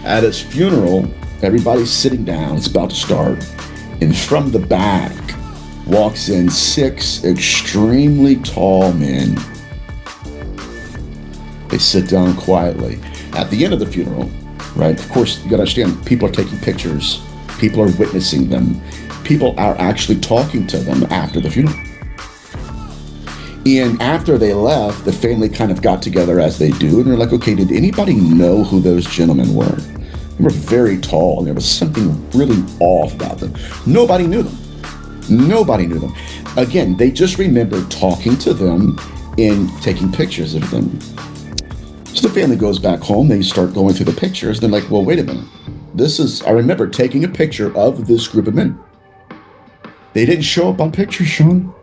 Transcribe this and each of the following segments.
At his funeral, everybody's sitting down. It's about to start. And from the back walks in 6 extremely tall men. They sit down quietly. At the end of the funeral, right, of course, you got to understand, people are taking pictures. People are witnessing them. People are actually talking to them after the funeral. And after they left, the family kind of got together as they do, and they're like, okay, did anybody know who those gentlemen were? They were very tall, and there was something really off about them. Nobody knew them. Nobody knew them. Again, they just remembered talking to them and taking pictures of them. So the family goes back home, they start going through the pictures, they're like, well, wait a minute. I remember taking a picture of this group of men. They didn't show up on pictures, Sean.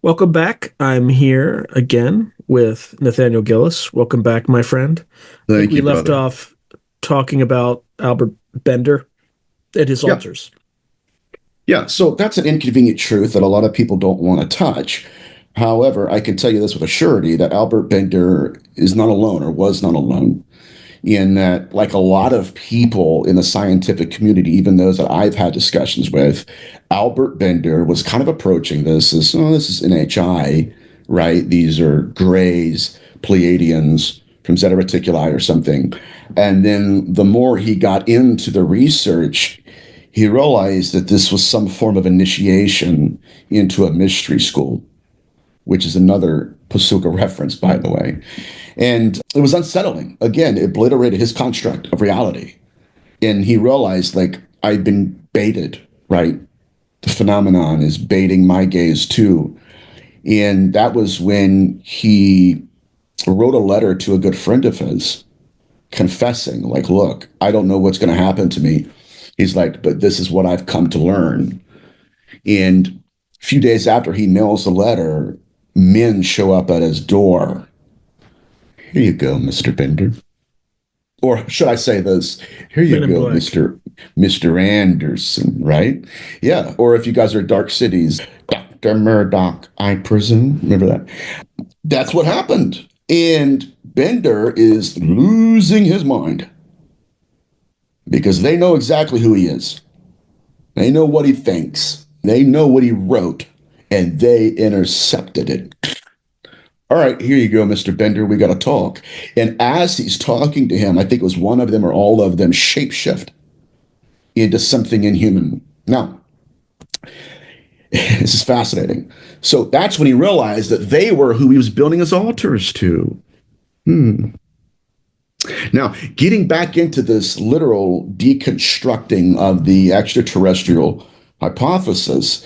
Welcome back. I'm here again with Nathaniel Gillis. Welcome back, my friend. Thank you, we left brother. off talking about Albert Bender and his altars. Yeah, so that's an inconvenient truth that a lot of people don't want to touch. However, I can tell you this with a surety that Albert Bender is not alone, or was not alone, in that, like a lot of people in the scientific community, even those that I've had discussions with, Albert Bender was kind of approaching this as, oh, this is NHI, right? These are Greys, Pleiadians from Zeta Reticuli or something. And then the more he got into the research, he realized that this was some form of initiation into a mystery school, which is another Pasuka reference, by the way. And it was unsettling. Again, it obliterated his construct of reality. And he realized, like, I've been baited, right? The phenomenon is baiting my gaze too. And that was when he wrote a letter to a good friend of his, confessing, like, look, I don't know what's going to happen to me. He's like, but this is what I've come to learn. And a few days after he mails the letter, men show up at his door. Here you go, Mr. Bender. Or should I say this? Here you go, Mr. Anderson, right? Yeah. Or if you guys are Dark Cities, Dr. Murdoch, I presume. Remember that? That's what happened. And Bender is losing his mind because they know exactly who he is. They know what he thinks. They know what he wrote, and they intercepted it. All right, here you go, Mr. Bender. We got to talk. And as he's talking to him, I think it was one of them or all of them shapeshift into something inhuman. Now, this is fascinating. So that's when he realized that they were who he was building his altars to. Now, getting back into this literal deconstructing of the extraterrestrial hypothesis,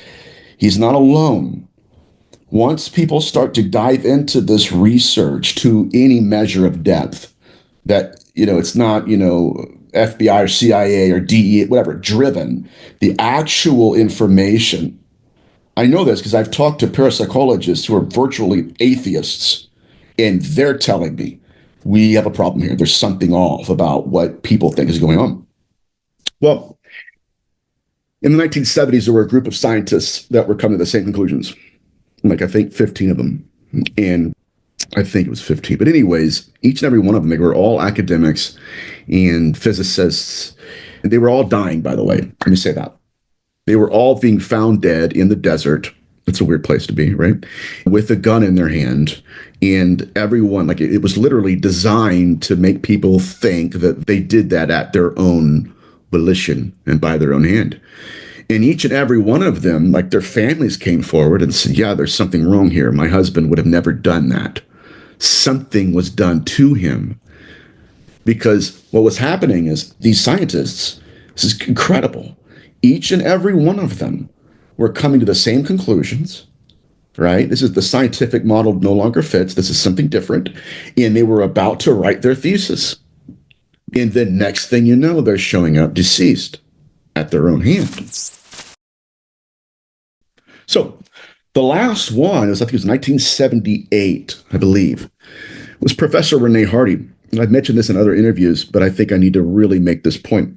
he's not alone. Once people start to dive into this research to any measure of depth, that, it's not, FBI or CIA or DEA, whatever, driven, the actual information. I know this because I've talked to parapsychologists who are virtually atheists, and they're telling me, we have a problem here. There's something off about what people think is going on. Well, in the 1970s, there were a group of scientists that were coming to the same conclusions. Like, I think 15 of them. And I think it was 15. But anyways, each and every one of them, they were all academics and physicists. And they were all dying, by the way. Let me say that. They were all being found dead in the desert. It's a weird place to be, right? With a gun in their hand. And everyone, like, it was literally designed to make people think that they did that at their own volition and by their own hand. And each and every one of them, like, their families came forward and said, yeah, there's something wrong here. My husband would have never done that. Something was done to him. Because what was happening is these scientists, this is incredible. Each and every one of them were coming to the same conclusions, right? This is the scientific model no longer fits. This is something different. And they were about to write their thesis. And the next thing you know, they're showing up deceased at their own hand. So the last one, I think it was 1978, I believe, was Professor Renee Hardy. And I've mentioned this in other interviews, but I think I need to really make this point.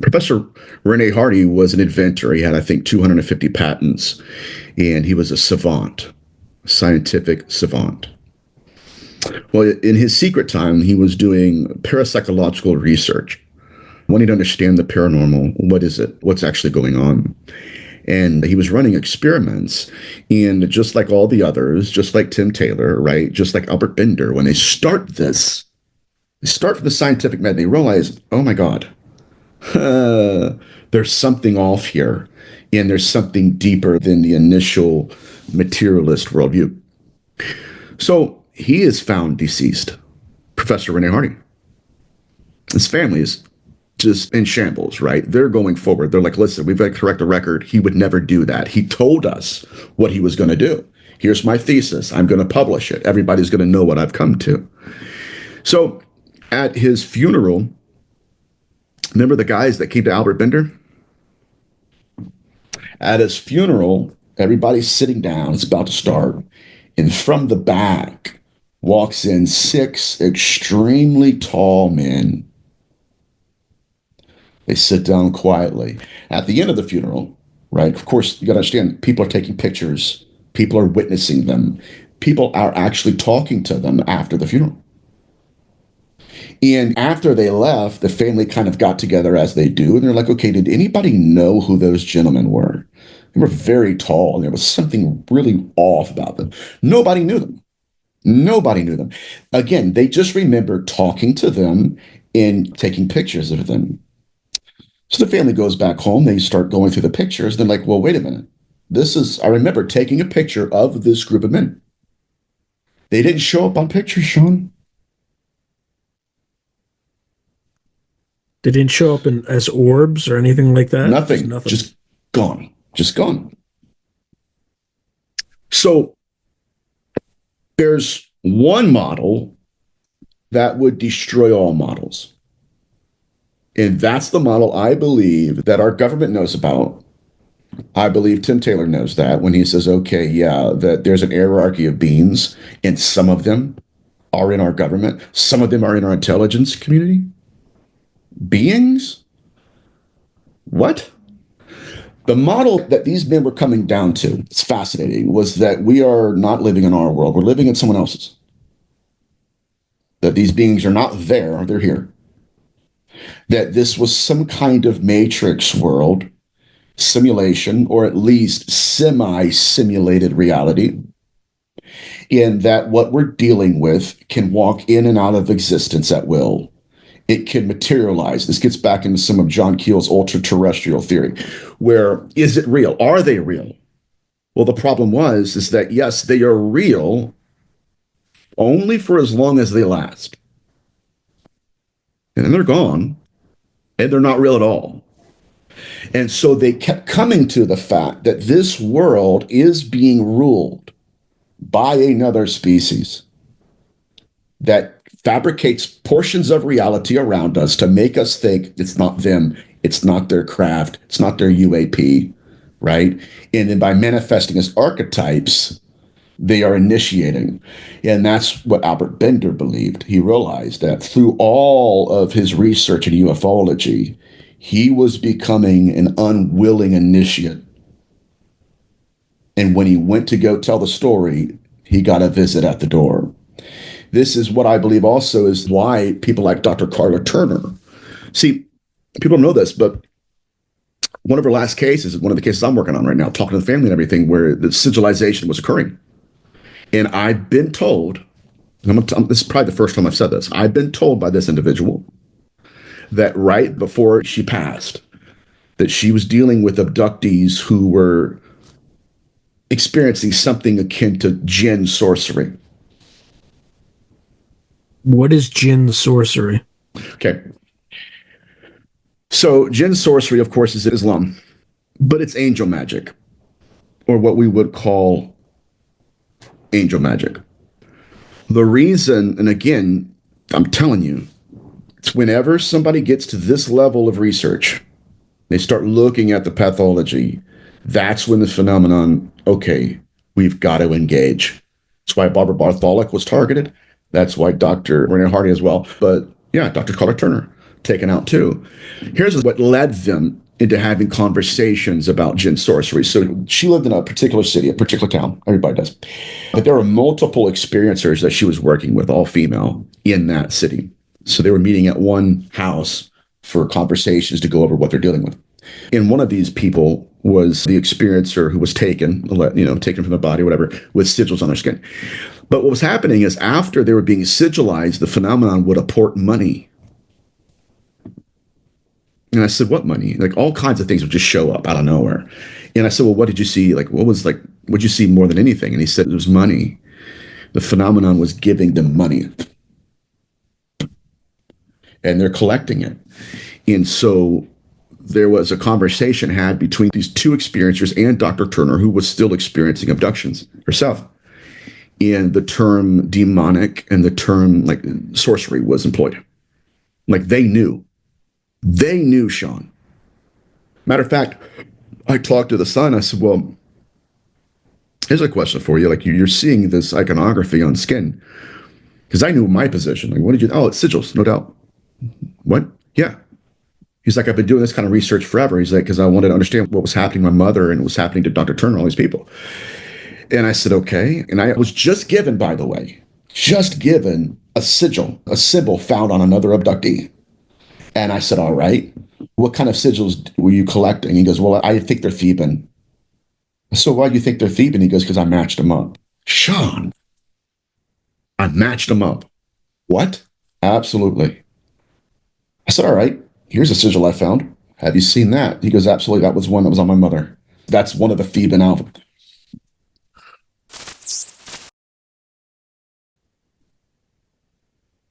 Professor Rene Hardy was an inventor. He had, I think, 250 patents, and he was a savant, scientific savant. Well, in his secret time, he was doing parapsychological research, wanting to understand the paranormal. What is it? What's actually going on? And he was running experiments. And just like all the others, just like Tim Taylor, right? Just like Albert Bender, when they start this, they start from the scientific method, they realize, oh my God, there's something off here. And there's something deeper than the initial materialist worldview. So he is found deceased, Professor Rene Hardy. His family is just in shambles, right? They're going forward. They're like, listen, we've got to correct the record. He would never do that. He told us what he was going to do. Here's my thesis. I'm going to publish it. Everybody's going to know what I've come to. So at his funeral, remember the guys that came to Albert Bender? At his funeral, everybody's sitting down. It's about to start. And from the back walks in 6 extremely tall men. They sit down quietly. At the end of the funeral, right? Of course, you got to understand, people are taking pictures. People are witnessing them. People are actually talking to them after the funeral. And after they left, the family kind of got together as they do. And they're like, okay, did anybody know who those gentlemen were? They were very tall, and there was something really off about them. Nobody knew them. Nobody knew them. Again, they just remembered talking to them and taking pictures of them. So the family goes back home. They start going through the pictures. They're like, well, wait a minute. I remember taking a picture of this group of men. They didn't show up on pictures, Sean. They didn't show up as orbs or anything like that? Nothing. Nothing. Just gone. Just gone. So there's one model that would destroy all models. And that's the model I believe that our government knows about. I believe Tim Taylor knows that when he says, okay, yeah, that there's an hierarchy of beings, and some of them are in our government, some of them are in our intelligence community. Beings? What? The model that these men were coming down to, it's fascinating, was that we are not living in our world. We're living in someone else's. That these beings are not there, they're here. That this was some kind of matrix world, simulation, or at least semi-simulated reality, in that what we're dealing with can walk in and out of existence at will. It can materialize. This gets back into some of John Keel's ultra-terrestrial theory, where is it real? Are they real? Well, the problem is that, yes, they are real only for as long as they last. And then they're gone, and they're not real at all. And so they kept coming to the fact that this world is being ruled by another species that fabricates portions of reality around us to make us think it's not them, it's not their craft, it's not their UAP, right? And then by manifesting as archetypes, they are initiating. And that's what Albert Bender believed. He realized that through all of his research in ufology, he was becoming an unwilling initiate. And when he went to go tell the story, he got a visit at the door. This is what I believe also is why people like Dr. Carla Turner. See, people don't know this, but one of her last cases, one of the cases I'm working on right now, talking to the family and everything, where the sigilization was occurring. And I've been told, this is probably the first time I've said this, I've been told by this individual that right before she passed, that she was dealing with abductees who were experiencing something akin to jinn sorcery. What is jinn sorcery? Okay. So jinn sorcery, of course, is Islam, but it's angel magic, or what we would call angel magic. The reason, and again, I'm telling you, it's whenever somebody gets to this level of research, they start looking at the pathology, that's when the phenomenon, okay, we've got to engage. That's why Barbara Bartholomew was targeted. That's why Dr. Rene Hardy as well. But yeah, Dr. Carla Turner. taken out too. Here's what led them into having conversations about jinn sorcery. So she lived in a particular city, a particular town. Everybody does. But there were multiple experiencers that she was working with, all female, in that city. So they were meeting at one house for conversations to go over what they're dealing with. And one of these people was the experiencer who was taken, taken from the body, whatever, with sigils on their skin. But what was happening is after they were being sigilized, the phenomenon would apport money. And I said, what money? Like all kinds of things would just show up out of nowhere. And I said, well, what did you see? Like, what'd you see more than anything? And he said, it was money. The phenomenon was giving them money. And they're collecting it. And so there was a conversation had between these two experiencers and Dr. Turner, who was still experiencing abductions herself. And the term demonic and the term like sorcery was employed. Like they knew. They knew, Sean. Matter of fact, I talked to the son. I said, well, here's a question for you. Like you're seeing this iconography on skin. Because I knew my position. Like, what did you, oh, it's sigils, no doubt. What? Yeah. He's like, I've been doing this kind of research forever. He's like, because I wanted to understand what was happening to my mother and what was happening to Dr. Turner, all these people. And I said, okay. And I was just given, by the way, a sigil, a symbol found on another abductee. And I said, all right, what kind of sigils were you collecting? He goes, well, I think they're Theban. So why do you think they're Theban? He goes, because I matched them up. Sean, I matched them up. What? Absolutely. I said, all right, here's a sigil I found. Have you seen that? He goes, absolutely. That was one that was on my mother. That's one of the Theban albums.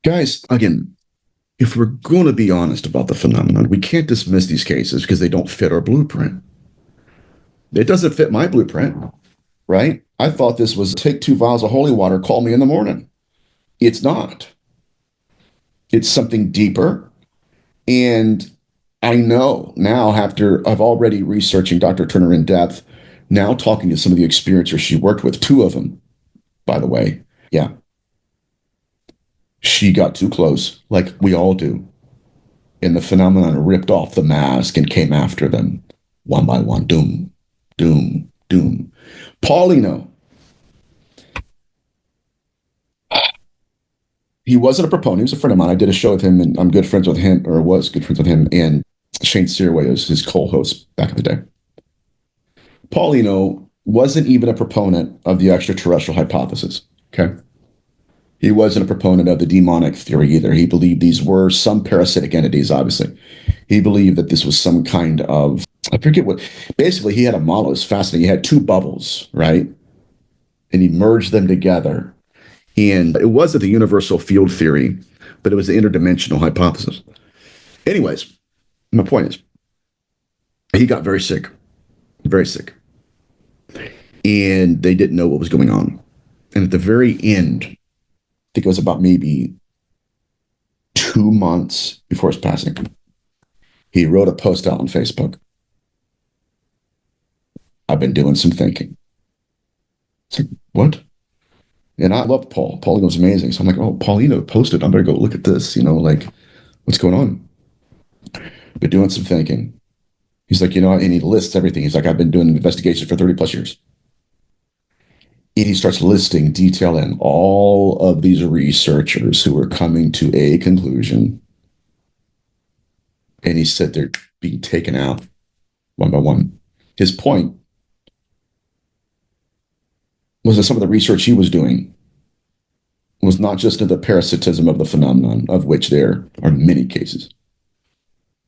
Guys, again, if we're going to be honest about the phenomenon, we can't dismiss these cases because they don't fit our blueprint. It doesn't fit my blueprint, right? I thought this was take 2 vials of holy water, call me in the morning. It's not. It's something deeper. And I know now, after I've already researching Dr. Turner in depth, now talking to some of the experiencers she worked with, 2 of them, by the way, yeah. She got too close, like we all do. And the phenomenon ripped off the mask and came after them one by one. Doom, doom, doom. Paulino. He wasn't a proponent. He was a friend of mine. I did a show with him, and I'm good friends with him, or was good friends with him, and Shane Searway was his co-host back in the day. Paulino wasn't even a proponent of the extraterrestrial hypothesis, okay? He wasn't a proponent of the demonic theory either. He believed these were some parasitic entities, obviously. He believed that this was some kind of, I forget what, basically he had a model. It was fascinating. He had 2 bubbles, right? And he merged them together. And it wasn't the universal field theory, but it was the interdimensional hypothesis. Anyways, my point is, he got very sick, very sick. And they didn't know what was going on. And at the very end, I think it was about maybe 2 months before his passing, he wrote a post out on Facebook. I've been doing some thinking. It's like, what? And I loved Paul. Paulino was amazing. So I'm like, oh, Paulino posted. I'm going to go look at this, like, what's going on? Been doing some thinking. He's like, and he lists everything. He's like, I've been doing investigations for 30 plus years. And he starts listing, detailing all of these researchers who are coming to a conclusion. And he said they're being taken out one by one. His point was that some of the research he was doing was not just in the parasitism of the phenomenon, of which there are many cases,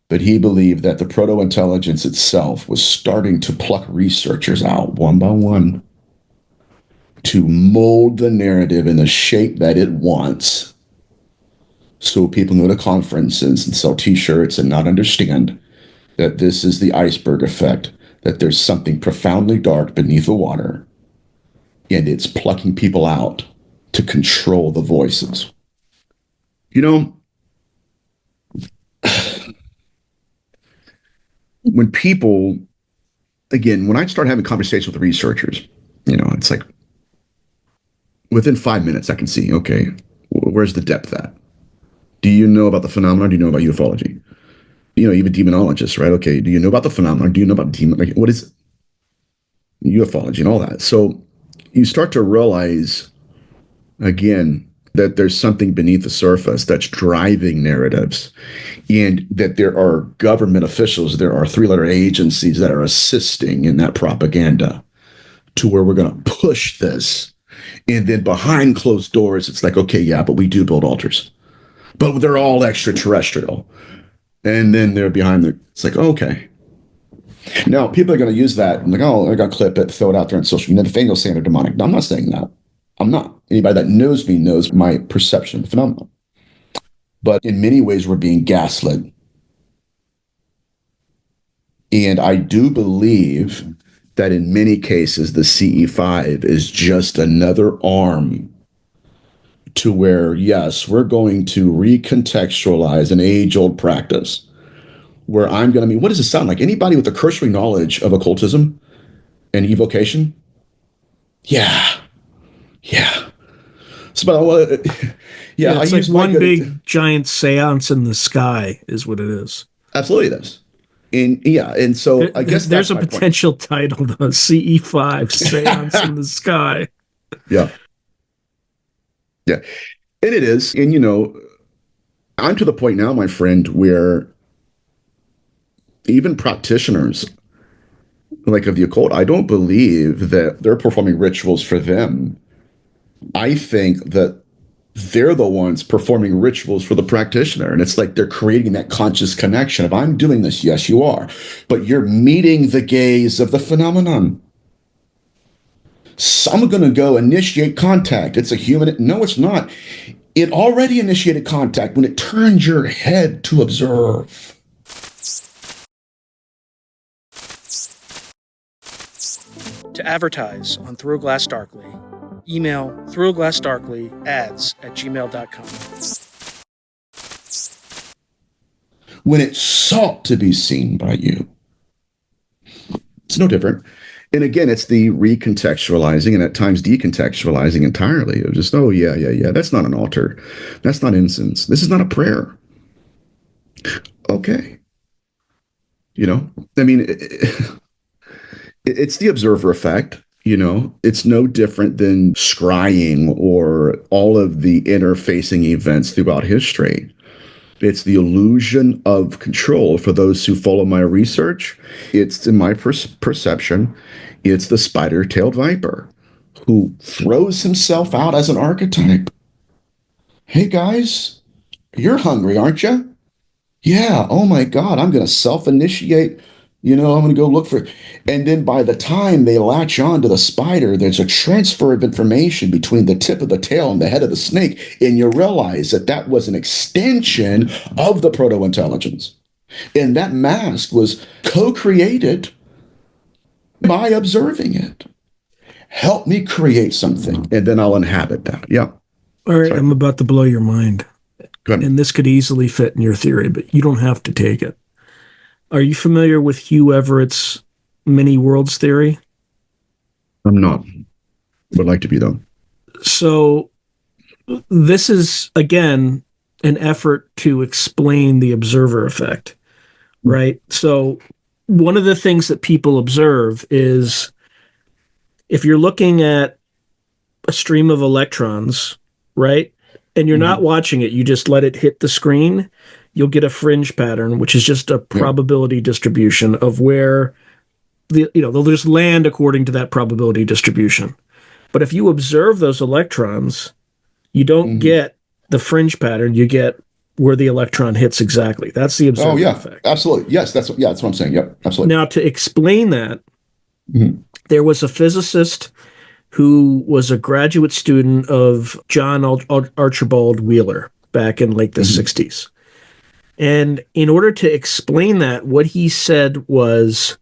but he believed that the proto-intelligence itself was starting to pluck researchers out one by one to mold the narrative in the shape that it wants, so people go to conferences and sell t-shirts and not understand that this is the iceberg effect, that there's something profoundly dark beneath the water, and it's plucking people out to control the voices. When people, again, when I start having conversations with researchers, it's like within 5 minutes I can see, okay, where's the depth at? Do you know about the phenomenon? Do you know about ufology? Even demonologists, right? Okay, do you know about the phenomenon? Do you know about demon? Like, what is ufology and all that? So you start to realize again that there's something beneath the surface that's driving narratives, and that there are government officials, there are three-letter agencies that are assisting in that propaganda to where we're going to push this. And then behind closed doors, it's like, okay, yeah, but we do build altars, but they're all extraterrestrial. And then they're behind the, it's like, okay. Now, people are going to use that and like, oh, they're going to clip it, throw it out there on social media. Nathaniel's saying they're demonic. No, I'm not saying that. I'm not. Anybody that knows me knows my perception of the phenomenon. But in many ways, we're being gaslit. And I do believe that in many cases, the CE5 is just another arm to where, yes, we're going to recontextualize an age old practice where I'm going to mean, what does it sound like? Anybody with a cursory knowledge of occultism and evocation? Yeah. Yeah. So, but, yeah, Yeah, I it's like use my one good, big giant seance in the sky is what it is. absolutely this. And yeah, and so I guess There's that's a my point. potential title, the CE5 seance in the sky. Yeah. Yeah. And it is. And, I'm to the point now, my friend, where even practitioners like of the occult, I don't believe that they're performing rituals for them. I think that they're the ones performing rituals for the practitioner. And it's like they're creating that conscious connection of, I'm doing this. Yes, you are. But you're meeting the gaze of the phenomenon. So I'm going to go initiate contact. It's a human. No, it's not. It already initiated contact when it turned your head to observe. To advertise on Through Glass Darkly, email throughglassdarkly@gmail.com. When it sought to be seen by you, it's no different. And again, it's the recontextualizing and at times decontextualizing entirely. It was just, oh, yeah, yeah, yeah. That's not an altar. That's not incense. This is not a prayer. Okay. I mean, it's the observer effect. It's no different than scrying or all of the interfacing events throughout history. It's the illusion of control for those who follow my research. It's, in my perception, it's the spider-tailed viper who throws himself out as an archetype. Hey guys, you're hungry, aren't you? Yeah. Oh my God, I'm going to self-initiate. I'm going to go look for. And then by the time they latch on to the spider, there's a transfer of information between the tip of the tail and the head of the snake. And you realize that that was an extension of the proto intelligence. And that mask was co created by observing it. Help me create something, and then I'll inhabit that. Yeah. All right, Sorry. I'm about to blow your mind. Go ahead. And this could easily fit in your theory, but you don't have to take it. Are you familiar with Hugh Everett's many worlds theory? I'm not. Would like to be, though. So, this is, again, an effort to explain the observer effect, right? So, one of the things that people observe is if you're looking at a stream of electrons, right? And you're not watching it, you just let it hit the screen, you'll get a fringe pattern, which is just a probability distribution of where they'll just land according to that probability distribution. But if you observe those electrons, you don't get the fringe pattern, you get where the electron hits exactly. That's the observer effect. Absolutely. Yes, that's what I'm saying. Yep, absolutely. Now, to explain that, there was a physicist who was a graduate student of John Archibald Wheeler back in like the 60s. And in order to explain that, what he said was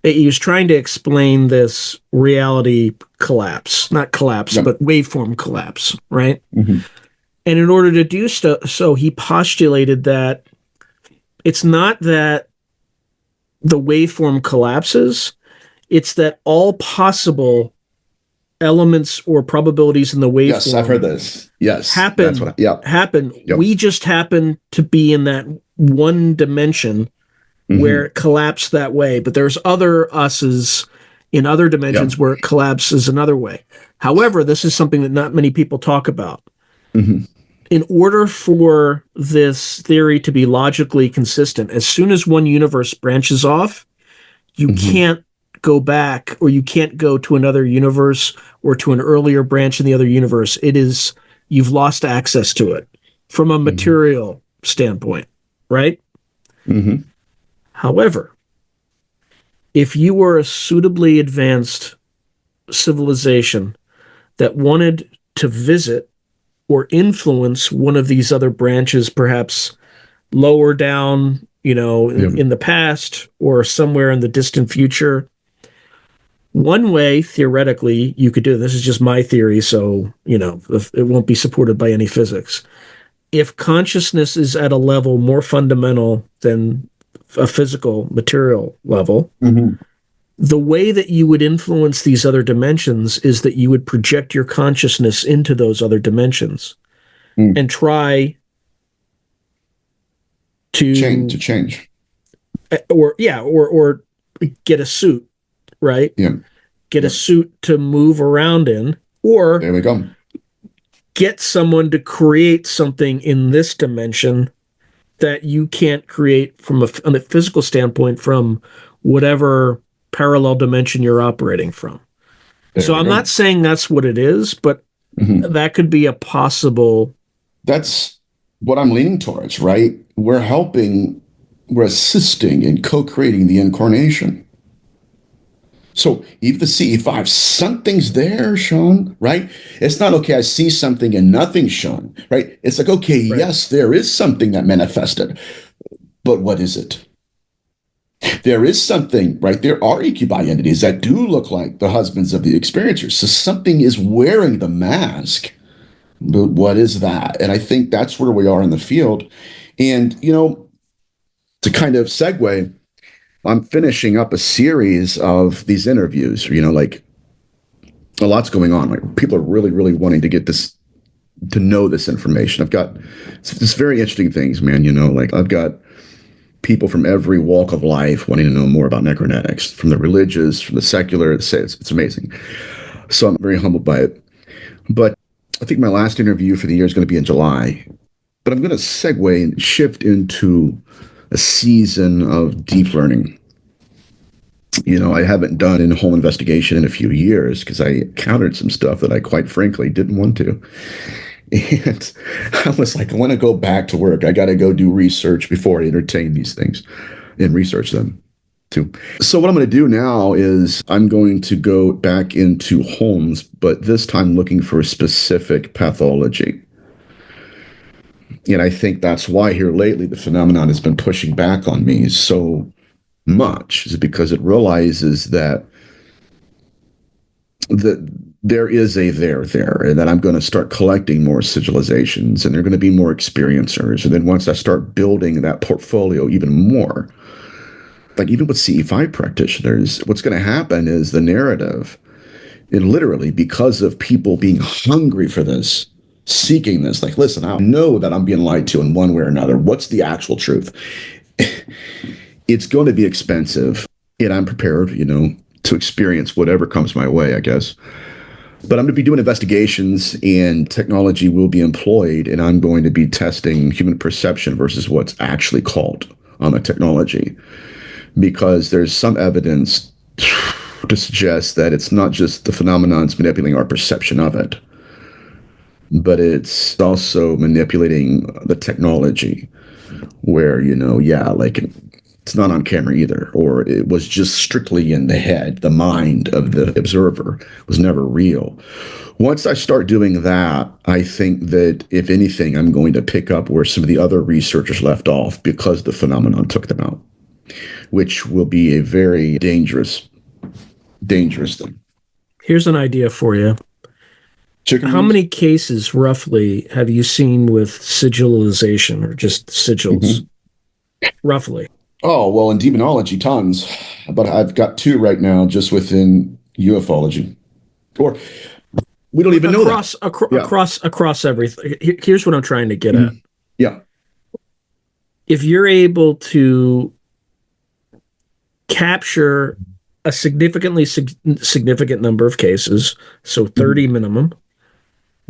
he was trying to explain this reality collapse, not collapse, but waveform collapse, right? And in order to do so, he postulated that it's not that the waveform collapses, it's that all possible elements or probabilities in the Yes, I've heard waveform this. Yes, that's happen what. Yep. happen. Yep. We just happen to be in that one dimension where Hmm. it collapsed that way, but there's other us's in other Yep. dimensions where it collapses another way. However, this is something that not many people talk about. Hmm. In order for this theory to be logically consistent, as soon as one universe branches off, you Hmm. can't go back, or you can't go to another universe or to an earlier branch in the other universe. It is, you've lost access to it from a Hmm. material standpoint, right? Hmm. However, if you were a suitably advanced civilization that wanted to visit or influence one of these other branches, perhaps lower down, Yep. in the past or somewhere in the distant future, one way theoretically you could do it, this is just my theory, so it won't be supported by any physics. If consciousness is at a level more fundamental than a physical material level, Hmm. the way that you would influence these other dimensions is that you would project your consciousness into those other dimensions Mm. and try Change to to, change. or get a suit, right? Yeah. Get a Yep. suit to move around in, or There we go. get someone to create something in this dimension that you can't create from a physical standpoint from whatever parallel dimension you're operating from. There So we I'm go. not saying that's what it is, but Hmm. that could be a possible. That's what I'm leaning towards, right? We're assisting in co-creating the incarnation. So even the CE5, something's there, Sean, right? It's not okay, I see something and nothing's shown, right? It's like, okay, Right. yes, there is something that manifested, but what is it? There is something, right? There are incubi entities that do look like the husbands of the experiencers. So something is wearing the mask, but what is that? And I think that's where we are in the field. And, to kind of segue, I'm finishing up a series of these interviews, like a lot's going on. Like people are really, really wanting to get this, to know this information. I've got this very interesting things, man. Like I've got people from every walk of life wanting to know more about necronetics, from the religious, from the secular. It's amazing. So I'm very humbled by it. But I think my last interview for the year is going to be in July. But I'm going to segue and shift into a season of deep learning. I haven't done a whole investigation in a few years because I encountered some stuff that I quite frankly didn't want to. And I was like, I want to go back to work. I got to go do research before I entertain these things and research them too. So what I'm going to do now is I'm going to go back into Holmes, but this time looking for a specific pathology. And I think that's why here lately the phenomenon has been pushing back on me so much, is because it realizes that there is a there, and that I'm going to start collecting more sigilizations, and they're going to be more experiencers. And then once I start building that portfolio even more, like even with CE5 practitioners, what's going to happen is the narrative, and literally because of people being hungry for this, seeking this, like, listen, I know that I'm being lied to in one way or another. What's the actual truth? It's going to be expensive, and I'm prepared, to experience whatever comes my way, I guess. But I'm going to be doing investigations, and technology will be employed, and I'm going to be testing human perception versus what's actually called on the technology, because there's some evidence to suggest that it's not just the phenomenon's manipulating our perception of it, but it's also manipulating the technology where, yeah, like it's not on camera either, or it was just strictly in the head, the mind of the observer was never real. Once I start doing that, I think that if anything, I'm going to pick up where some of the other researchers left off because the phenomenon took them out, which will be a very dangerous thing. Here's an idea for you. Chicken How wings? many cases roughly have you seen with sigilization or just sigils? Mm-hmm. Roughly. Oh, well, in demonology, tons. But I've got two right now just within ufology. Or we don't even know that. Yeah. Across everything. Here's what I'm trying to get at. Mhm. Yeah. If you're able to capture a significant number of cases, so 30 Mhm. minimum,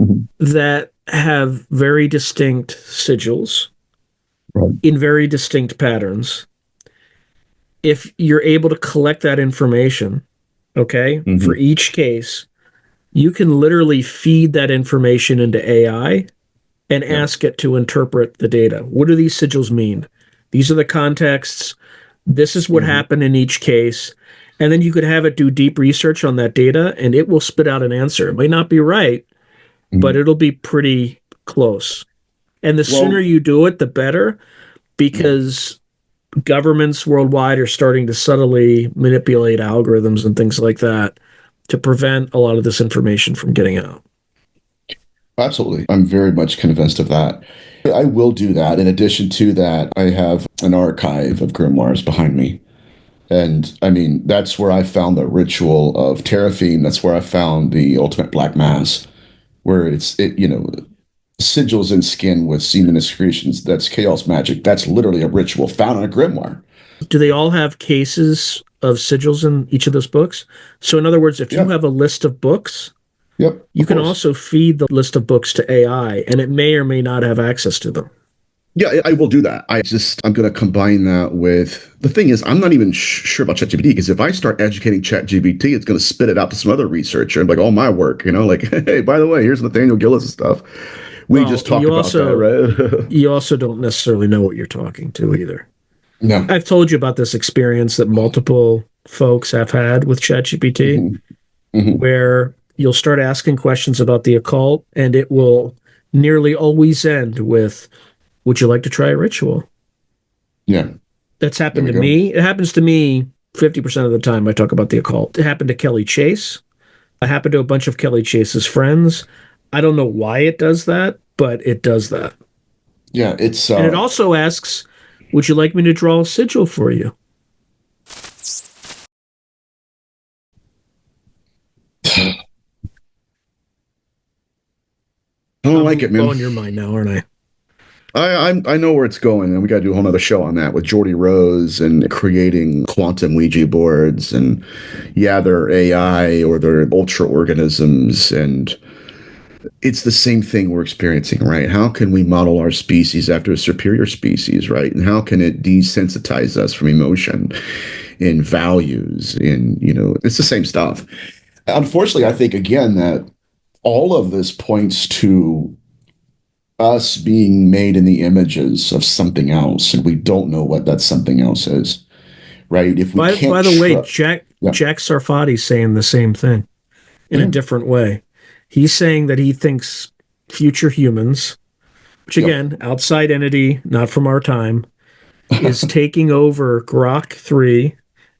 Mhm. that have very distinct sigils Right. in very distinct patterns, if you're able to collect that information, okay, for Mhm. each case, you can literally feed that information into AI and Yeah. ask it to interpret the data. What do these sigils mean? These are the contexts. This is what Mhm. happened in each case. And then you could have it do deep research on that data and it will spit out an answer. It might not be right, but Mhm. it'll be pretty close. And the sooner Well, you do it, the better, yeah. because governments worldwide are starting to subtly manipulate algorithms and things like that to prevent a lot of this information from getting out. Absolutely. I'm very much convinced of that. I will do that. In addition to that, I have an archive of grimoires behind me. And I mean, that's where I found the ritual of Teraphim. That's where I found the ultimate black mass, where sigils in skin with semen excretions. That's chaos magic. That's literally a ritual found in a grimoire. Do they all have cases of sigils in each of those books? So, in other words, if you Yep. have a list of books, Yep. you Of can course. also feed the list of books to AI, and it may or may not have access to them. Yeah, I will do that. I'm going to combine that with the thing is, I'm not even sure about ChatGPT because if I start educating ChatGPT, it's going to spit it out to some other researcher and like, all my work, like, hey, by the way, here's Nathaniel Gillis stuff. We Well, just talked about that, right? you also don't necessarily know what you're talking to either. No. I've told you about this experience that multiple folks have had with ChatGPT, Hmm. Hmm. where you'll start asking questions about the occult, and it will nearly always end with, "Would you like to try a ritual?" Yeah. That's There happened we to go. me. It happens to me 50% of the time I talk about the occult. It happened to Kelly Chase. It happened to a bunch of Kelly Chase's friends. I don't know why it does that, but it does that. Yeah. It's And it also asks, "Would you like me to draw a sigil for you?" I don't like I'm it, man. blowing your mind now, aren't I? I know where it's going, and we got to do a whole nother show on that with Jordy Rose and creating quantum Ouija boards, and yeah, they're AI or they're ultra organisms, and it's the same thing we're experiencing, right? How can we model our species after a superior species, right? And how can it desensitize us from emotion and values? And it's the same stuff. Unfortunately, I think again that all of this points to us being made in the images of something else, and we don't know what that something else is, right? If we can't By the way, trust, yeah, Jack Sarfati's saying the same thing in a yeah, different way. He's saying that he thinks future humans, which yep, again, outside entity, not from our time, is taking over Grok 3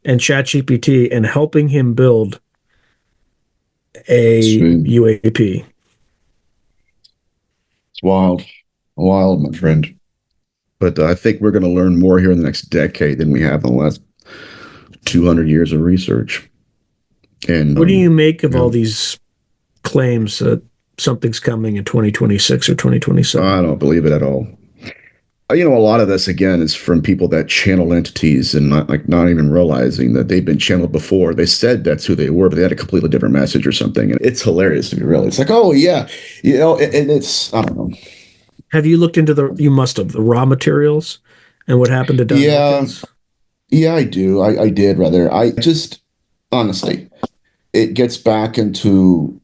and ChatGPT and helping him build a it's UAP. wild, wild, my friend. But I think we're going to learn more here in the next decade than we have in the last 200 years of research. And What do you make of yeah, all these claims that something's coming in 2026 or 2027? I don't believe it at all. A lot of this again is from people that channel entities and not even realizing that they've been channeled before. They said that's who they were, but they had a completely different message or something. And it's hilarious to be real. It's like, oh yeah, and it's I don't know. Have you looked into you must have, the raw materials and what happened to Don Yeah, Elkins? yeah, I do. I did rather. I just honestly, it gets back into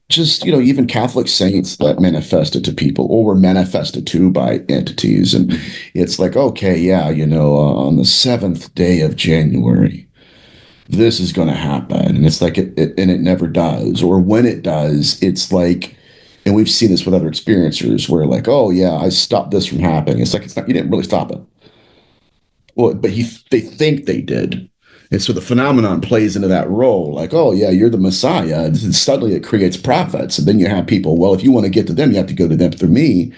just even Catholic saints that manifested to people or were manifested to by entities, and it's like, okay, yeah, on the seventh day of January, this is going to happen, and it's like and it never does, or when it does, it's like, and we've seen this with other experiencers where like, oh yeah, I stopped this from happening. It's like it's not, you didn't really stop it. Well, but they think they did. And so the phenomenon plays into that role, like, oh yeah, you're the Messiah. And suddenly it creates prophets. And then you have people, well, if you want to get to them, you have to go to them through me.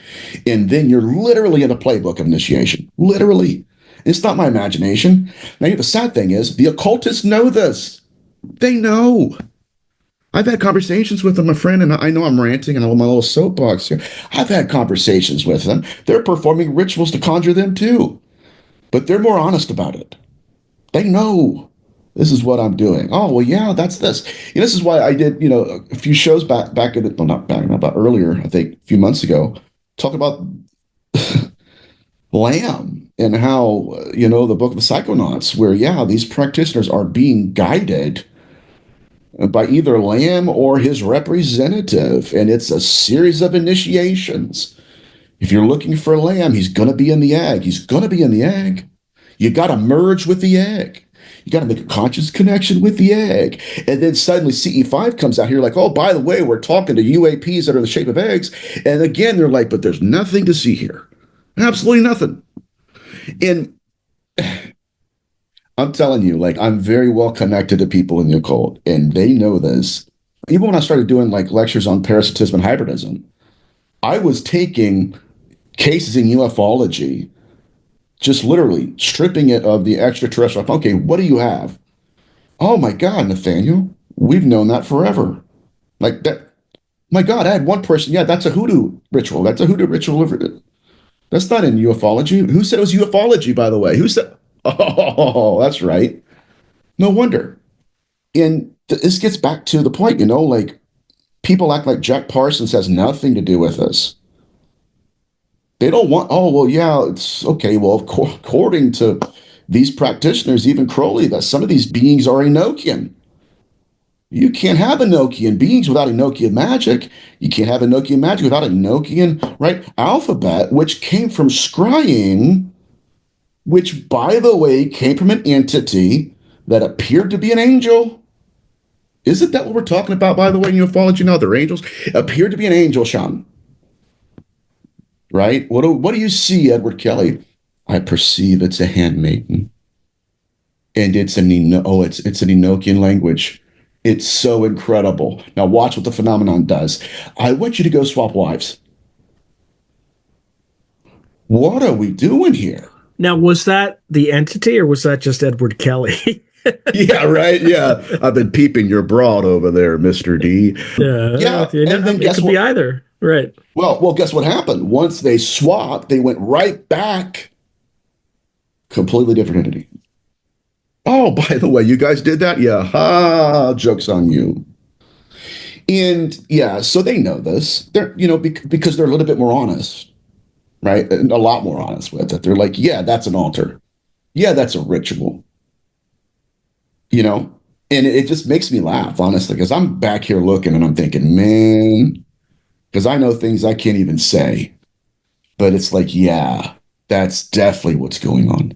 And then you're literally in a playbook of initiation. Literally. It's not my imagination. Now the sad thing is the occultists know this. They know. I've had conversations with them, my friend, and I know I'm ranting and I'm on my little soapbox here. I've had conversations with them. They're performing rituals to conjure them too, but they're more honest about it. They know this is what I'm doing. Oh, well, yeah, that's this. This is why I did, a few shows back in, well, not back, about earlier, I think, a few months ago, talk about Lamb and how, the book of the Psychonauts, where, yeah, these practitioners are being guided by either Lamb or his representative. And it's a series of initiations. If you're looking for Lamb, he's going to be in the egg. He's going to be in the egg. You got to merge with the egg. You got to make a conscious connection with the egg. And then suddenly CE5 comes out here like, oh, by the way, we're talking to UAPs that are in the shape of eggs. And again, they're like, but there's nothing to see here. Absolutely nothing. And I'm telling you, like, I'm very well connected to people in the occult, and they know this. Even when I started doing like lectures on parasitism and hybridism, I was taking cases in ufology, just literally stripping it of the extraterrestrial. Okay, what do you have? Oh my God, Nathaniel, we've known that forever. Like that. My God, I had one person. Yeah, that's a hoodoo ritual. That's a hoodoo ritual. That's not in ufology. Who said it was ufology, by the way? Who said? Oh, that's right. No wonder. And this gets back to the point, like people act like Jack Parsons has nothing to do with this. They don't want, oh, well, yeah, it's okay. Well, according to these practitioners, even Crowley, that some of these beings are Enochian. You can't have Enochian beings without Enochian magic. You can't have Enochian magic without Enochian, right, alphabet, which came from scrying, which, by the way, came from an entity that appeared to be an angel. Isn't that what we're talking about, by the way, in ufology now? They're angels. Appeared to be an angel, Sean. Right? What do you see, Edward Kelly? I perceive it's a handmaiden. And it's an it's an Enochian language. It's so incredible. Now watch what the phenomenon does. I want you to go swap wives. What are we doing here? Now, was that the entity or was that just Edward Kelly? Yeah, right. Yeah. I've been peeping your broad over there, Mr. D. Yeah. And then it could be either. Right. Well, guess what happened? Once they swapped, they went right back. Completely different entity. Oh, by the way, you guys did that? Yeah. Ha, joke's on you. And yeah, so they know this. They're, because they're a little bit more honest, right? And a lot more honest with it. They're like, yeah, that's an altar. Yeah, that's a ritual. And it just makes me laugh, honestly, because I'm back here looking and I'm thinking, man, because I know things I can't even say. But it's like, yeah, that's definitely what's going on.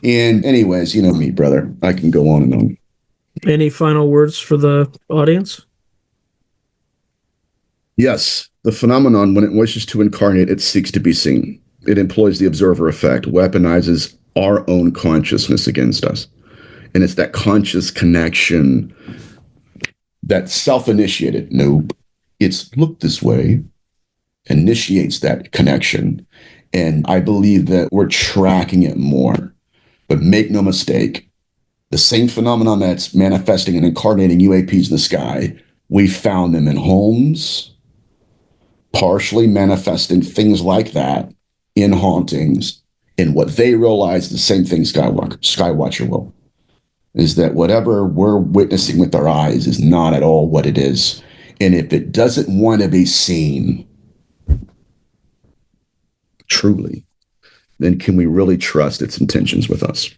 And anyways, you know me, brother. I can go on and on. Any final words for the audience? Yes, the phenomenon, when it wishes to incarnate, it seeks to be seen. It employs the observer effect, weaponizes our own consciousness against us. And it's that conscious connection that self-initiated. Nope. It's look this way, initiates that connection. And I believe that we're tracking it more. But make no mistake, the same phenomenon that's manifesting and incarnating UAPs in the sky, we found them in homes, partially manifesting things like that in hauntings. And what they realize, the same thing Skywatcher will. Is that whatever we're witnessing with our eyes is not at all what it is. And if it doesn't want to be seen, truly, then can we really trust its intentions with us?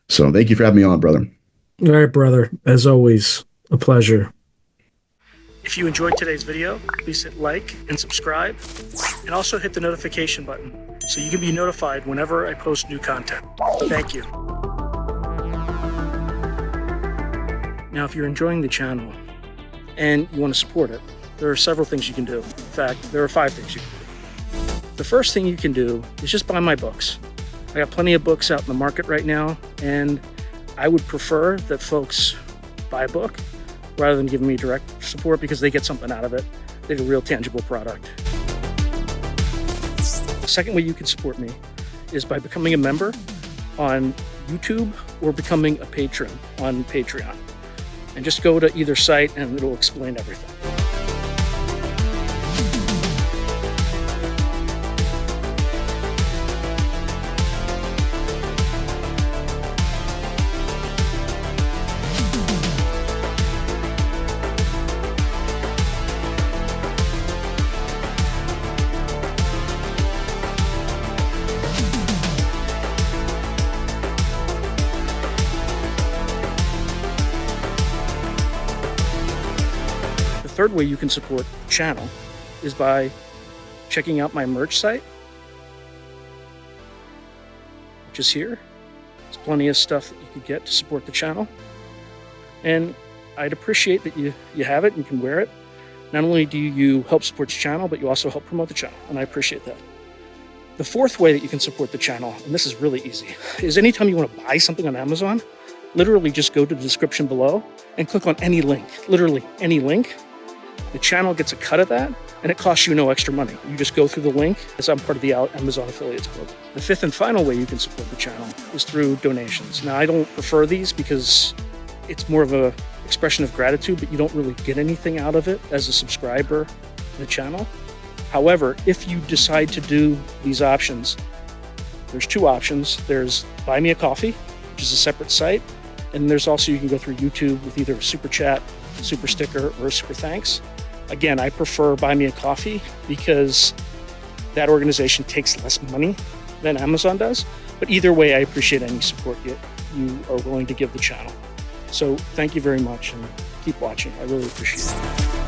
So thank you for having me on, brother. All right, brother. As always, a pleasure. If you enjoyed today's video, please hit like and subscribe, and also hit the notification button so you can be notified whenever I post new content. Thank you. Now, if you're enjoying the channel and you want to support it, there are several things you can do. In fact, there are 5 things you can do. The first thing you can do is just buy my books. I got plenty of books out in the market right now, and I would prefer that folks buy a book rather than giving me direct support because they get something out of it. They get a real tangible product. The second way you can support me is by becoming a member on YouTube or becoming a patron on Patreon. And just go to either site and it'll explain everything. The third way you can support the channel is by checking out my merch site, which is here. There's plenty of stuff that you could get to support the channel. And I'd appreciate that you have it and you can wear it. Not only do you help support the channel, but you also help promote the channel, and I appreciate that. The fourth way that you can support the channel, and this is really easy, is anytime you want to buy something on Amazon, literally just go to the description below and click on any link, literally any link. The channel gets a cut of that, and it costs you no extra money. You just go through the link, as I'm part of the Amazon Affiliates Club. The fifth and final way you can support the channel is through donations. Now, I don't prefer these because it's more of a expression of gratitude, but you don't really get anything out of it as a subscriber to the channel. However, if you decide to do these options, there's two options. There's Buy Me a Coffee, which is a separate site, and there's also, you can go through YouTube with either a super chat, super sticker, or a super thanks. Again, I prefer Buy Me a Coffee because that organization takes less money than Amazon does. But either way, I appreciate any support you are willing to give the channel. So thank you very much and keep watching. I really appreciate it.